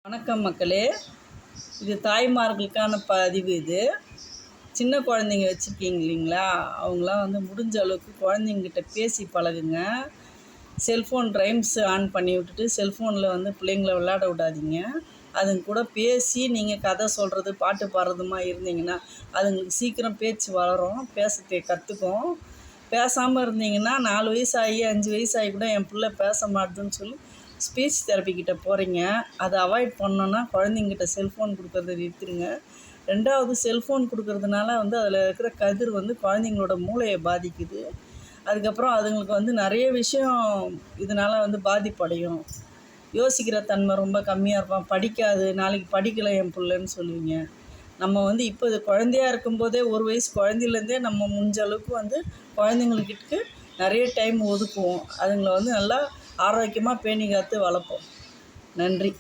வணக்கம் மக்களே, இது தாய்மார்களுக்கான பதிவு. இது சின்ன குழந்தைங்க வச்சுருக்கீங்க இல்லைங்களா, அவங்களாம் முடிஞ்ச அளவுக்கு குழந்தைங்கிட்ட பேசி பழகுங்க. செல்ஃபோன் ரைம்ஸ் ஆன் பண்ணி விட்டுட்டு செல்ஃபோனில் பிள்ளைங்கள விளையாட விடாதீங்க. அதுங்க கூட பேசி நீங்கள் கதை சொல்கிறது பாட்டு பாடுறதுமா இருந்தீங்கன்னா அதுங்களுக்கு சீக்கிரம் பேச்சு வளரும், பேச கற்றுக்கும். பேசாமல் இருந்தீங்கன்னா 4 வயசு ஆகி 5 வயசு ஆகி கூட என் பிள்ளை பேச மாட்டுதுன்னு சொல்லி ஸ்பீச் தெரப்பிக்கிட்ட போகிறீங்க. அதை அவாய்ட் பண்ணோன்னா குழந்தைங்கிட்ட செல்ஃபோன் கொடுக்குறத நிறுத்திடுங்க. 2வது, செல்ஃபோன் கொடுக்குறதுனால அதில் இருக்கிற கதிர் குழந்தைங்களோட மூளையை பாதிக்குது. அதுக்கப்புறம் அதுங்களுக்கு நிறைய விஷயம் இதனால் பாதிப்படையும். யோசிக்கிற தன்மை ரொம்ப கம்மியாக இருப்பான், படிக்காது, நாளைக்கு படிக்கலை என் பிள்ளைன்னு சொல்லுவீங்க. நம்ம இப்போ இது குழந்தையாக இருக்கும்போதே 1 வயசு குழந்தையிலேருந்தே நம்ம முடிஞ்ச அளவுக்கு குழந்தைங்கக்கிட்ட நிறைய டைம் ஒதுக்குவோம். அதுங்களை நல்லா ஆரோக்கியமாக பேணி காத்து வளர்ப்போம். நன்றி.